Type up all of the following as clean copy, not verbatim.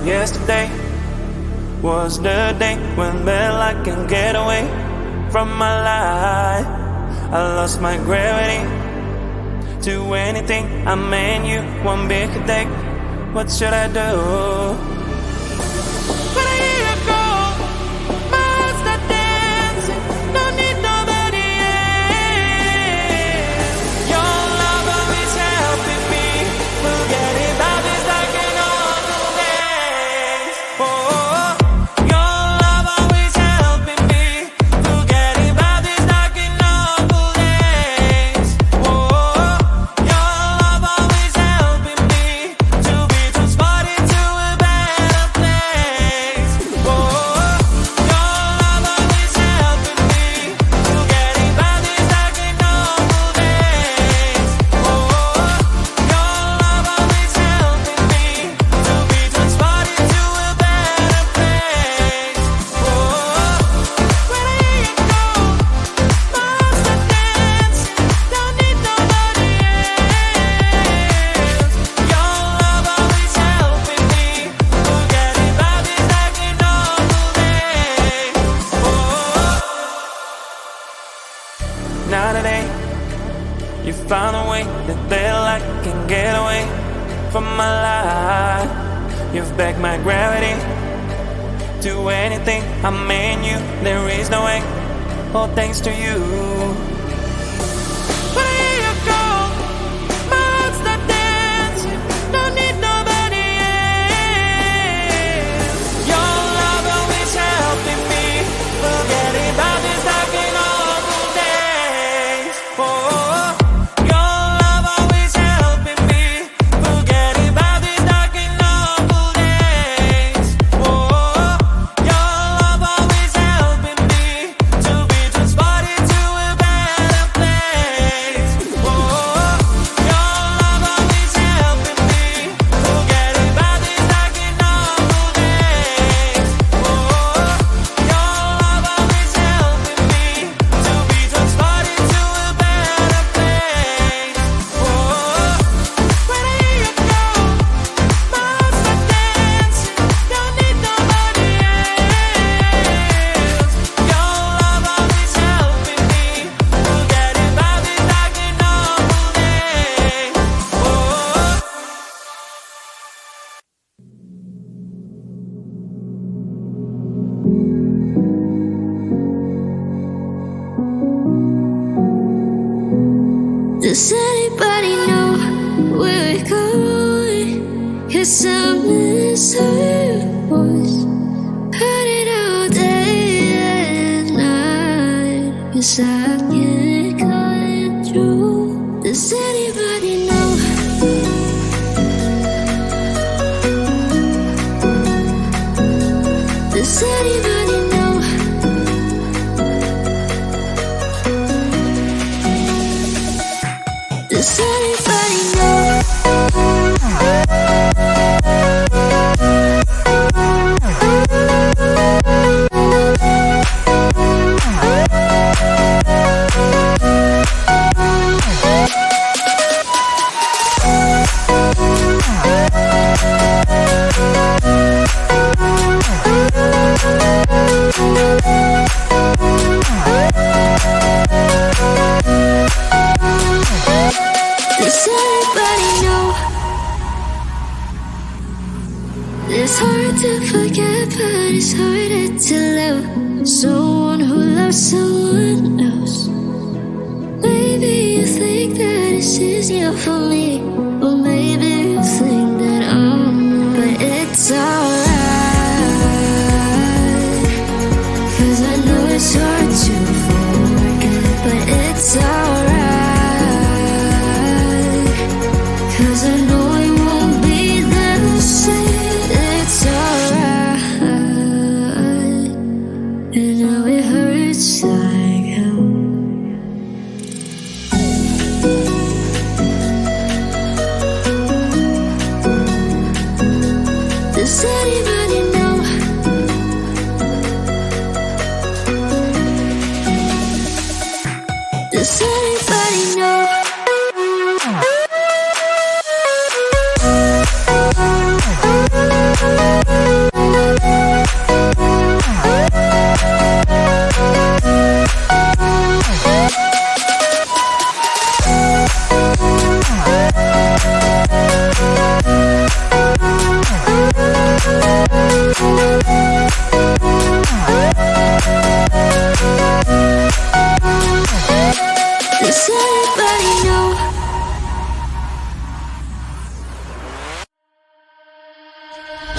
Yesterday was the day when I can get away from my life. I lost my gravity to anything. I mean you one big day. What should I do? When I hear you go, my heart start dancing. Don't need nobody else. Your love always helping me. Forget about this like an old days. Oh, your love always helping me. Forget about this like an old days. Oh, your love always helping me to be transported to a better place. Oh, your love always helping me. Forget about this like an old days. Oh, your love always helping me to be transported to a better place. Oh, when I hear you go, my heart start dancing. Don't need nobody else. Your love always helping me. Forget about this like an old days. Oh, now today you found a way that I can get away from my life. You've begged my gravity to anything. I mean you, there is no way. All thanks to you. When I hear you go, my heart start dancing. Don't need nobody else. Your love always helping me. Forget about this like in old days. Oh, your love always helping me. Forget about this like in old days. Oh, your love always helping me to be transported to a better place. Oh, your love always helping me. Forget about this like in old days. Oh, your love always helping me to be transported to a better place. Oh, when I hear you go, my heart start dancing. Don't need nobody else. Your love always helping me. Forget about this like an old days. Oh. Does anybody know where we're going? 'Cause I miss her voice. Heard it all day and night. 'Cause I can't cut it through. Does anybody know? Does anybody know? Does anybody know? Does anybody know? It's hard to forget, but it's harder to love someone who loves someone else. Maybe you think that it's easier for me, or maybe you think that but it's alright. 'Cause I know it's hard to forget, but it's alright. 'Cause I know it won't be the same. It's alright. And now it hurts like hell.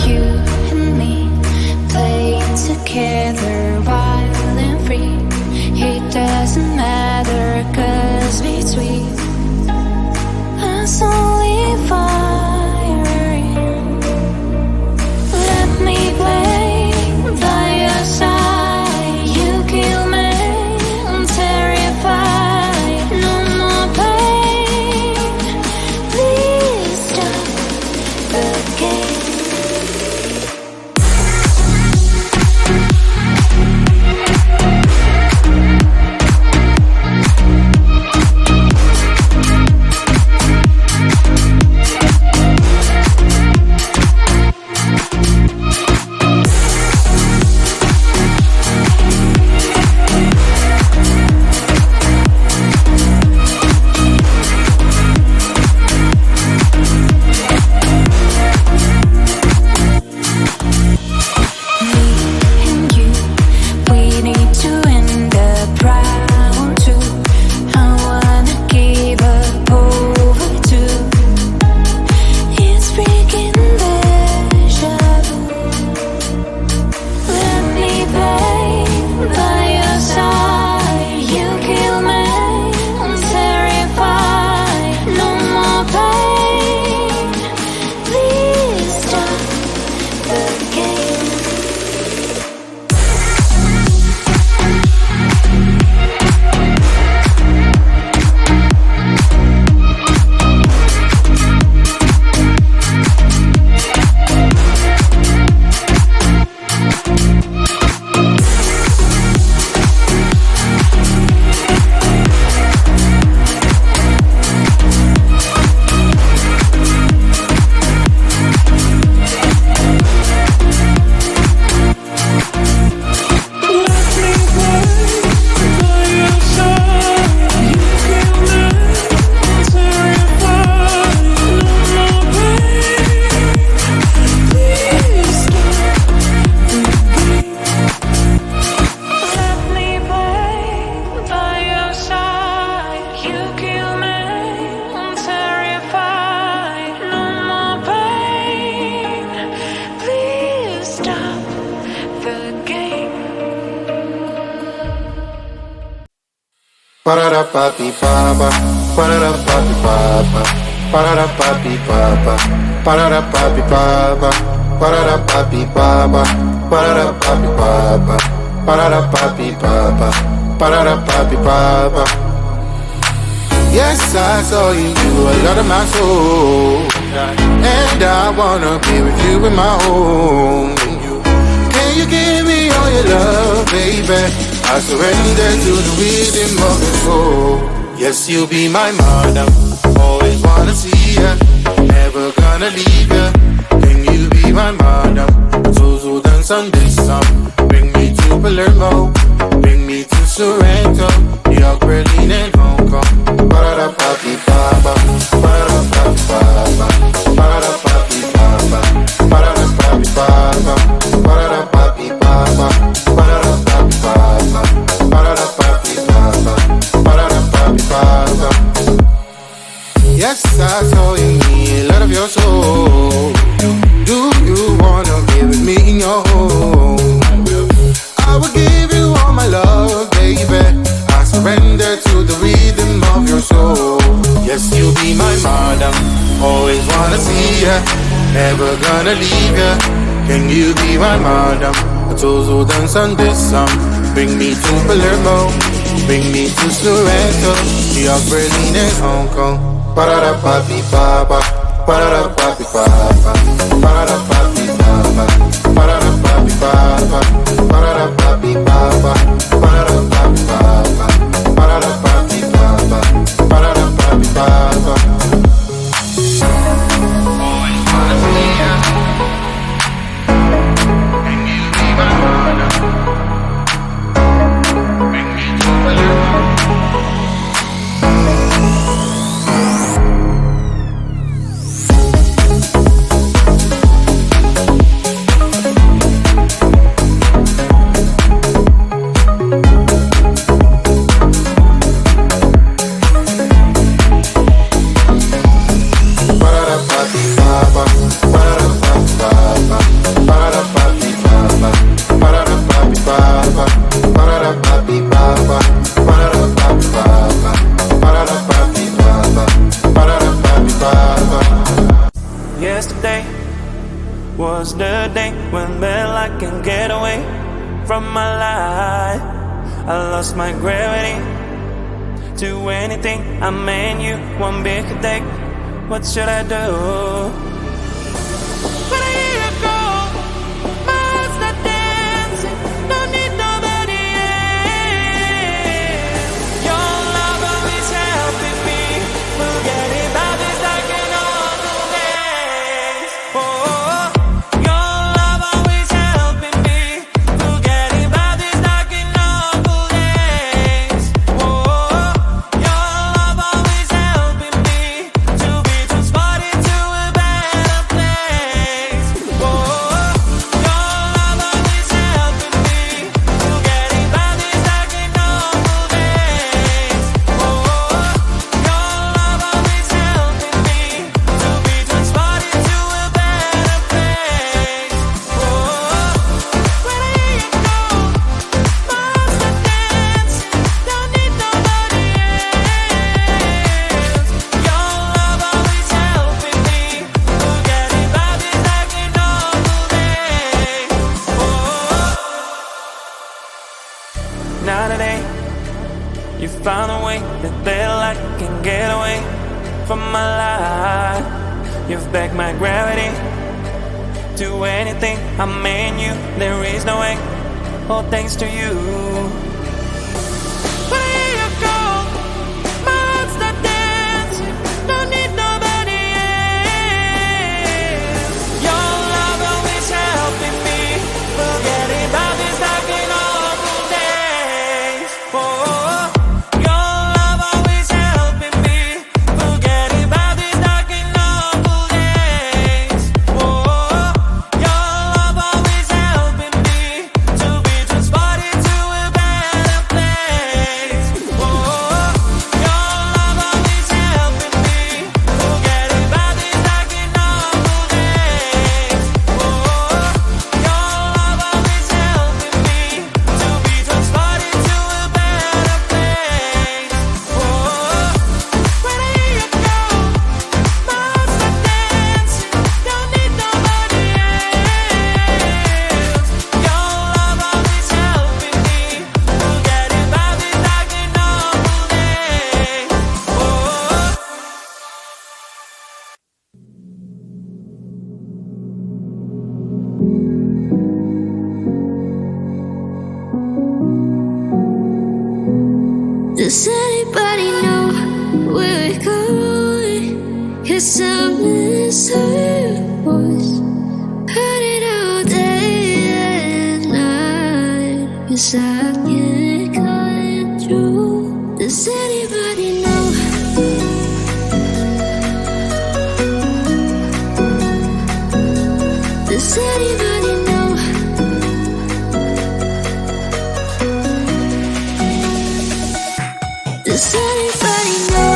You and me play together wild and free. It doesn't matter, 'cause between us only fire. Let me play by your side. You kill me, I'm terrified. No more pain. Please stop the game. Ba-da-da-ba-dee-ba-ba, ba-da-da-ba-dee-ba-ba, ba-da-da-ba-dee-ba-ba, ba-da-da-ba-dee-ba-ba, ba-da-da-ba-dee-ba-ba, ba-da-da-ba-dee-ba-ba, ba-da-da-ba-dee-ba-ba, ba-da-da-ba-dee-ba-ba. Yes, I saw you, you a lot of my soul, and I wanna be with you in my home. Can you give me all your love, baby? I surrender to the rhythm of your soul. Yes, you'll be my madam. Always wanna see ya, never gonna leave ya. Can you be my madam? So dance on this song. Bring me to Palermo, bring me to Sorrento, New York, Berlin, and Hong Kong. Ba-da-da-ba-dee-ba-ba, ba-da-da-ba-dee-ba-ba, ba-da-da-ba-dee-ba-ba, ba-da-da-ba-dee-ba-ba, ba-da-da-ba-dee-ba-ba, ba-da-da-ba-dee-ba-ba, ba-da-da-ba-dee-ba-ba, ba-da-da-ba-dee-ba-ba. Yes, I saw in me a lot of your soul. Do you wanna be with me in your home? I will give you all my love, baby. I surrender to the rhythm of your soul. Yes, you'll be my madam. Always wanna see ya, never gonna leave ya. Can you be my madam? So dance on this song. Bring me to Palermo, bring me to Sorrento, New York, Berlin, and Hong Kong. Ba-da-da-ba-dee-ba-ba, ba-da-da-ba-dee-ba-ba, ba-da-da-ba-dee-ba-ba, ba-da-da-ba-dee-ba-ba, ba-da-da-ba-dee-ba-ba, ba-da-da-ba-dee-ba-ba, ba-da-da-ba-dee-ba-ba, ba-da-da-ba-dee-ba-ba. Always wanna see ya, and you be my mother. Bring me to Palermo. good day when well I can get away from my life. I lost my gravity to anything. I mean you one big day. What should I do? But I hear you go, my heart's not dancing. Don't need nobody else. Your love always helping me. Forgetting about these dark and awful days. Oh, your love always helping me. Forgetting about these dark and awful days. Oh, your love always helping me to be transported to a better place. Oh, your love always helping me. Forgetting about these dark and awful days. Oh, your love always helping me to be transported to a better place. Oh, when I hear you go, my heart's not dancing. Don't need nobody else. Your love always helping me. Forgetting about these dark and awful days. Oh, now today you found a way that well I can get away from my life. You've begged my gravity to anything. I mean you, there is no way. All thanks to you. But I hear you go, my heart's not dancing. Don't need nobody else. Your love always helping me. Forgetting about these dark and awful days. Oh, your love always helping me. Forgetting about these dark and awful days. Oh, your love always helping me to be transported to a better place. Oh, your love always helping me. Forgetting about these dark and awful days. Oh, your love always helping me to be transported to a better place. Oh, when I hear you go, my heart's not dancing. Don't need nobody else. Your love always helping me. Forgetting about these dark and awful days. Oh. Does anybody know where we're going? 'Cause I miss her voice. Heard it all day and night. 'Cause I can't cut it through. Does anybody know? Does anybody know? Does anybody know?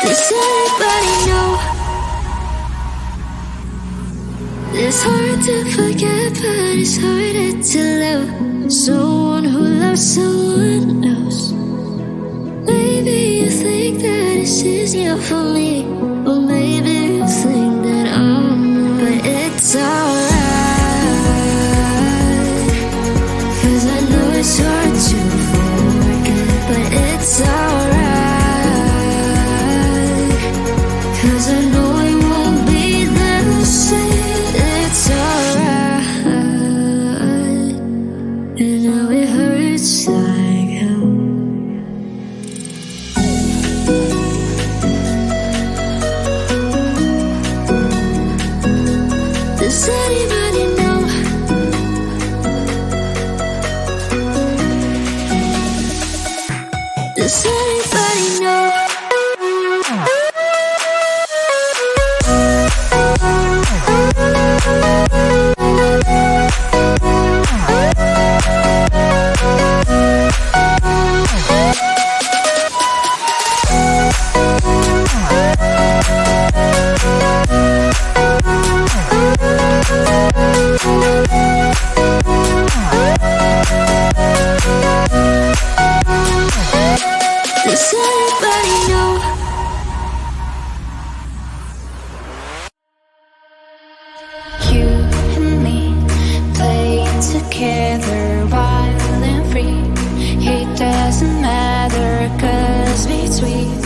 Does anybody know? It's hard to forget, but it's harder to love someone who loves someone else. Maybe you think that it's easier for me, or maybe you think that but it's alright. 'Cause I know it's hard to forget, but it's alright. 'Cause I know it won't be the same. It's alright. And now it hurts like hell. sweet.